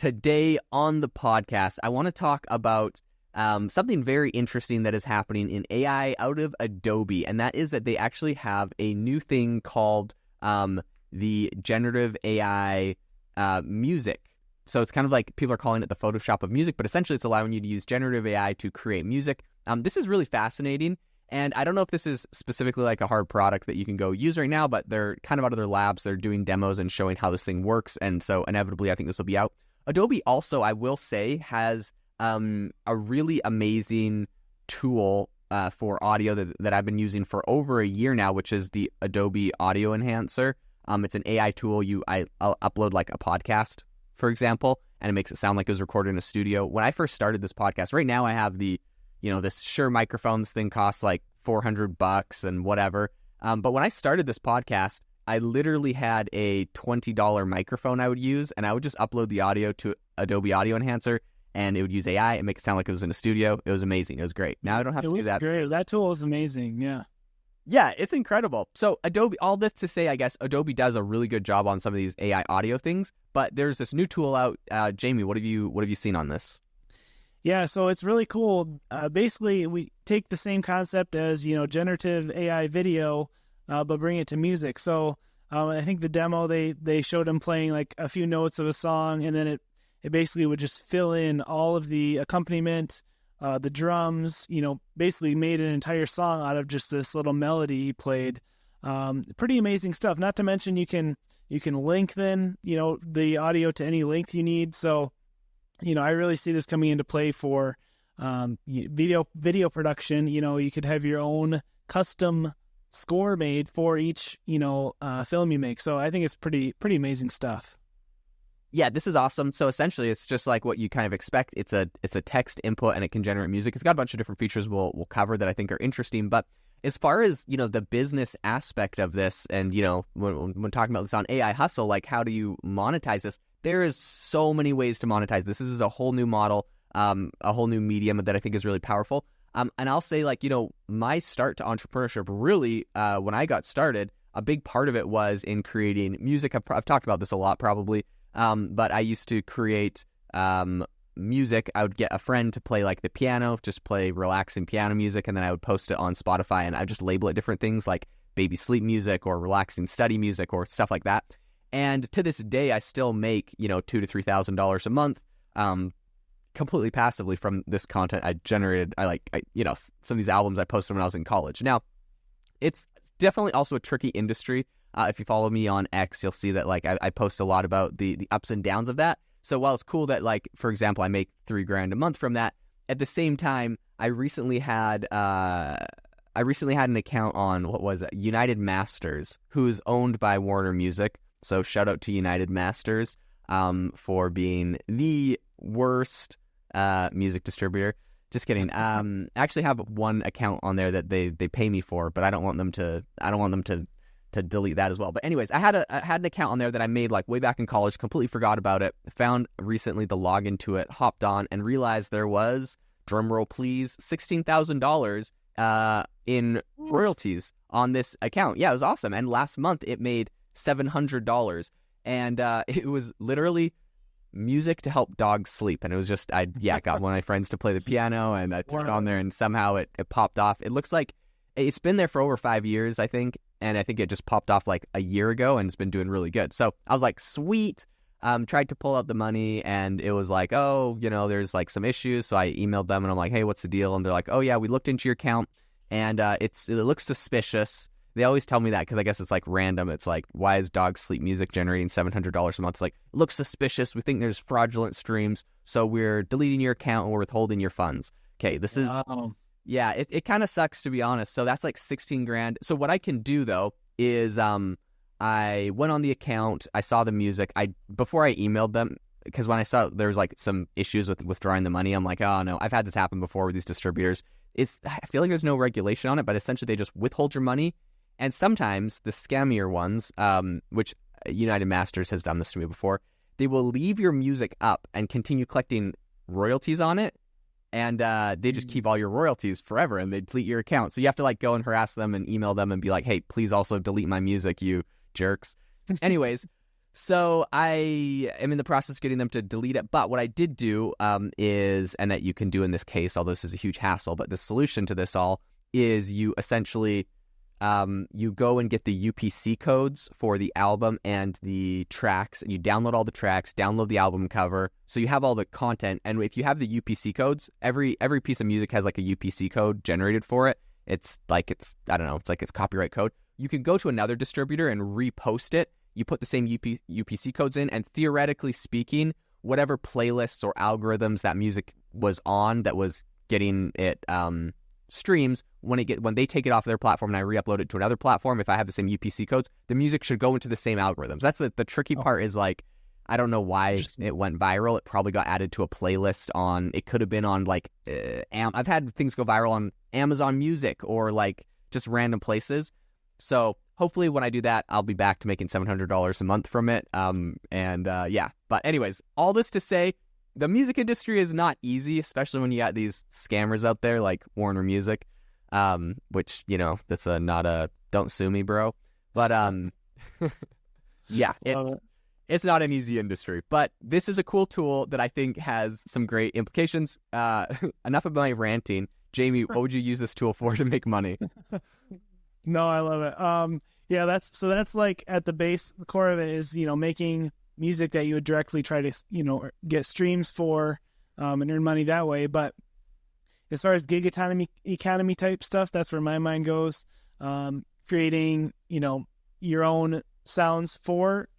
Today on the podcast, I want to talk about something very interesting that is happening in AI out of Adobe, and that is that they actually have a new thing called the generative AI music. So it's kind of like people are calling it the Photoshop of music, but essentially it's allowing you to use generative AI to create music. This is really fascinating, and I don't know if this is specifically like a hard product that you can go use right now, but they're kind of out of their labs. They're doing demos and showing how this thing works, and so inevitably I think this will be out. Adobe also, I will say, has a really amazing tool for audio that I've been using for over a year now, which is the Adobe Audio Enhancer. It's an AI tool. I'll upload like a podcast, for example, and it makes it sound like it was recorded in a studio. When I first started this podcast, right now I have this Shure microphone. This thing costs like $400 and whatever. But when I started this podcast, I literally had a $20 microphone I would use, and I would just upload the audio to Adobe Audio Enhancer, and it would use AI and make it sound like it was in a studio. It was amazing. It was great. Now I don't have to do that. It was great. That tool is amazing. Yeah. Yeah, it's incredible. So Adobe, all this to say, I guess Adobe does a really good job on some of these AI audio things, but there's this new tool out. Jamie, what have you seen on this? Yeah, so it's really cool. Basically, we take the same concept as, generative AI video, but bring it to music. So I think the demo, they showed him playing like a few notes of a song, and then it basically would just fill in all of the accompaniment, the drums, basically made an entire song out of just this little melody he played. Pretty amazing stuff. Not to mention you can lengthen, the audio to any length you need. So, I really see this coming into play for video production. You could have your own custom score made for each, film you make. So I think it's pretty amazing stuff. Yeah, this is awesome. So essentially, it's just like what you kind of expect. It's a text input, and it can generate music. It's got a bunch of different features we'll cover that I think are interesting. But as far as the business aspect of this, and when talking about this on AI Hustle, like how do you monetize this? There is so many ways to monetize this. This is a whole new model, a whole new medium that I think is really powerful. And I'll say, my start to entrepreneurship really, when I got started, a big part of it was in creating music. I've talked about this a lot probably, but I used to create music. I would get a friend to play like the piano, just play relaxing piano music, and then I would post it on Spotify, and I would just label it different things like baby sleep music or relaxing study music or stuff like that. And to this day, I still make, $2,000 to $3,000 a month, completely passively from this content I generated. Some of these albums I posted when I was in college. Now, it's definitely also a tricky industry. If you follow me on X, you'll see that I post a lot about the ups and downs of that. So while it's cool that for example, I make $3,000 a month from that, at the same time, I recently had an account on United Masters, who's owned by Warner Music. So shout out to United Masters for being the worst music distributor. Just kidding. I actually have one account on there that they pay me for, but I don't want them to delete that as well. But anyways, I had an account on there that I made way back in college, completely forgot about it, found recently the login to it, hopped on, and realized there was, drumroll please, $16,000 in royalties on this account. Yeah, it was awesome. And last month it made $700, and it was literally music to help dogs sleep. And it was just, I got one of my friends to play the piano, and I turned it on there, and somehow it popped off. It looks like it's been there for over 5 years, I think, and I think it just popped off a year ago, and it's been doing really good. So I was like, sweet. Tried to pull out the money, and it was like, oh, there's some issues. So I emailed them, and I'm like, hey, what's the deal? And they're like, oh yeah, we looked into your account, and it looks suspicious. They always tell me that because I guess it's random. It's why is dog sleep music generating $700 a month? It's it looks suspicious. We think there's fraudulent streams, so we're deleting your account and we're withholding your funds. Okay, this is yeah. It kind of sucks, to be honest. So that's $16,000. So what I can do though is I went on the account. I saw the music. Before I emailed them, because when I saw there was some issues with withdrawing the money, I'm like, oh no, I've had this happen before with these distributors. I feel like there's no regulation on it, but essentially they just withhold your money. And sometimes the scammier ones, which United Masters has done this to me before, they will leave your music up and continue collecting royalties on it. And they just keep all your royalties forever, and they delete your account. So you have to go and harass them and email them and be like, hey, please also delete my music, you jerks. Anyways, So I am in the process of getting them to delete it. But what I did do is, and that you can do in this case, although this is a huge hassle, but the solution to this all is you essentially you go and get the UPC codes for the album and the tracks, and you download all the tracks, download the album cover, so you have all the content. And if you have the UPC codes, every piece of music has like a UPC code generated for it. It's I don't know, it's like it's copyright code. You can go to another distributor and repost it. You put the same UPC codes in, and theoretically speaking, whatever playlists or algorithms that music was on that was getting it streams, when they take it off their platform and I re-upload it to another platform, if I have the same UPC codes, the music should go into the same algorithms. That's the tricky part. Is like, I don't know why it went viral. It probably got added to a playlist on, it could have been on like I've had things go viral on Amazon Music or like just random places. So hopefully when I do that, I'll be back to making $700 a month from it. Yeah. But anyways, all this to say, the music industry is not easy, especially when you got these scammers out there like Warner Music, which, you know, that's not a don't sue me, bro. But yeah, it's not an easy industry. But this is a cool tool that I think has some great implications. Enough of my ranting. Jamie, what would you use this tool for to make money? No, I love it. Yeah, that's like at the base, the core of it is, you know, making music that you would directly try to, you know, get streams for, and earn money that way. But as far as gig economy type stuff, that's where my mind goes. Creating, you know, your own sounds for,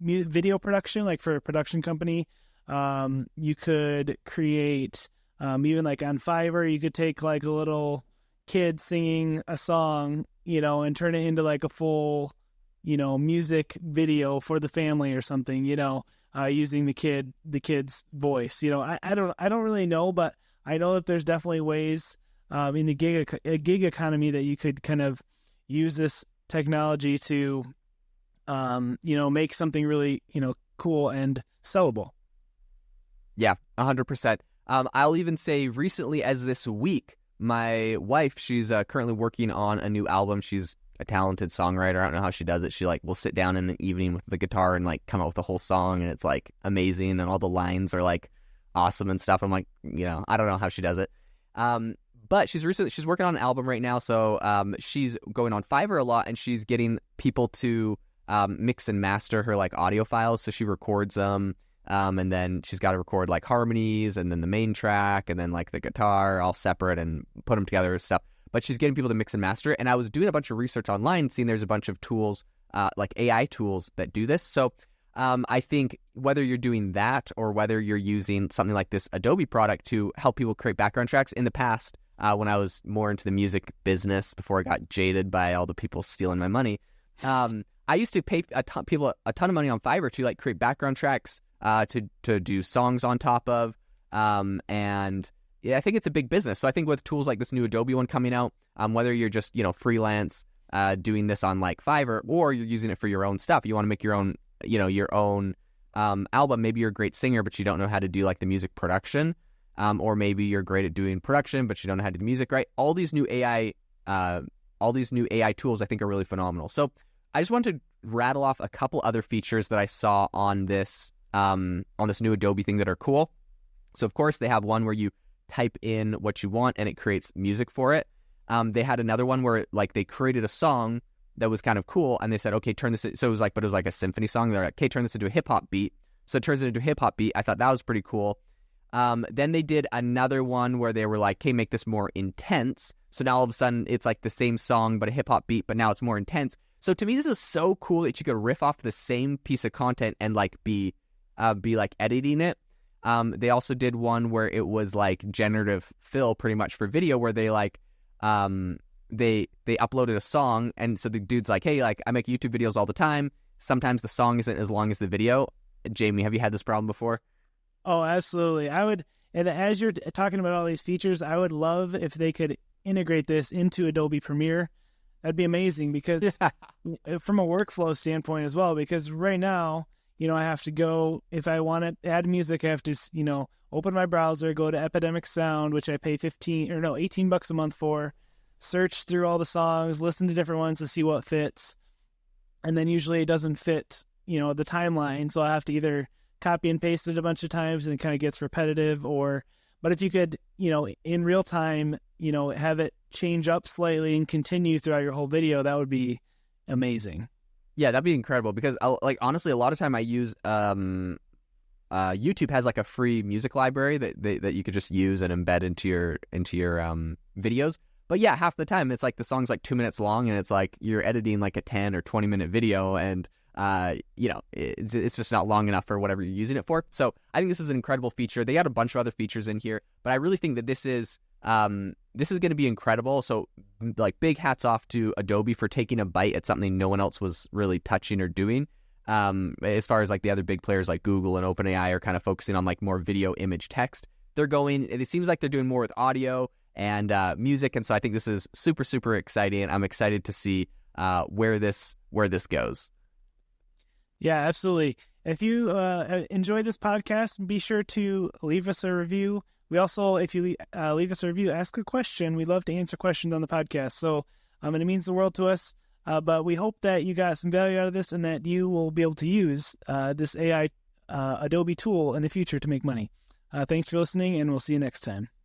video production, like for a production company. You could create, even like on Fiverr, you could take like a little kid singing a song, you know, and turn it into like a full, you know, music video for the family or something, you know, using the kid's voice. You know, I don't really know, but I know that there's definitely ways in the gig economy that you could kind of use this technology to, you know, make something really, you know, cool and sellable. Yeah, 100%. I'll even say recently as this week, my wife, she's currently working on a new album. She's a talented songwriter. I don't know how she does it. She like will sit down in an evening with the guitar and like come up with a whole song, and it's like amazing, and all the lines are like awesome and stuff. I'm like, you know, I don't know how she does it. But she's working on an album right now, so she's going on Fiverr a lot, and she's getting people to mix and master her like audio files. So she records them. And then she's got to record like harmonies and then the main track and then like the guitar all separate and put them together and stuff. But she's getting people to mix and master it. And I was doing a bunch of research online, seeing there's a bunch of tools, like AI tools that do this. So I think whether you're doing that or whether you're using something like this Adobe product to help people create background tracks, in the past, when I was more into the music business before I got jaded by all the people stealing my money, I used to pay a ton of money on Fiverr to like create background tracks, to do songs on top of, and yeah, I think it's a big business. So I think with tools like this new Adobe one coming out, whether you're just, you know, freelance, doing this on like Fiverr, or you're using it for your own stuff, you want to make your own, you know, your own album. Maybe you're a great singer, but you don't know how to do like the music production, or maybe you're great at doing production, but you don't know how to do music, right? All these new AI tools I think are really phenomenal. So I just wanted to rattle off a couple other features that I saw on this new Adobe thing that are cool. So of course they have one where you type in what you want and it creates music for it. They had another one where like they created a song that was kind of cool, and they said, okay, turn this. So it was like a symphony song. They're like, okay, turn this into a hip hop beat. So it turns it into a hip hop beat. I thought that was pretty cool. Then they did another one where they were like, okay, make this more intense. So now all of a sudden it's like the same song but a hip hop beat, but now it's more intense. So to me, this is so cool that you could riff off the same piece of content and like be like editing it. They also did one where it was like generative fill pretty much for video, where they like they uploaded a song, and so the dude's like, hey, like I make YouTube videos all the time. Sometimes the song isn't as long as the video. Jamie, have you had this problem before? Oh, absolutely. I would, and as you're talking about all these features, I would love if they could integrate this into Adobe Premiere. That'd be amazing, because from a workflow standpoint as well, because right now, you know, I have to go, if I want to add music, I have to, you know, open my browser, go to Epidemic Sound, which I pay $18 a month for, search through all the songs, listen to different ones to see what fits. And then usually it doesn't fit the timeline. So I have to either copy and paste it a bunch of times and it kind of gets repetitive, but if you could, in real time, have it change up slightly and continue throughout your whole video, that would be amazing. Yeah, that'd be incredible because honestly, a lot of time I use YouTube has like a free music library that you could just use and embed into your videos. But yeah, half the time it's like the song's like 2 minutes long and it's like you're editing like a 10 or 20 minute video and it's just not long enough for whatever you're using it for. So I think this is an incredible feature. They got a bunch of other features in here, but I really think that this is going to be incredible. So like big hats off to Adobe for taking a bite at something no one else was really touching or doing. As far as like the other big players like Google and OpenAI are kind of focusing on like more video, image, text. It seems like they're doing more with audio and music. And so I think this is super, super exciting. I'm excited to see where this goes. Yeah, absolutely. If you enjoyed this podcast, be sure to leave us a review. We also, if you leave us a review, ask a question. We love to answer questions on the podcast. So and it means the world to us. But we hope that you got some value out of this and that you will be able to use this AI Adobe tool in the future to make money. Thanks for listening, and we'll see you next time.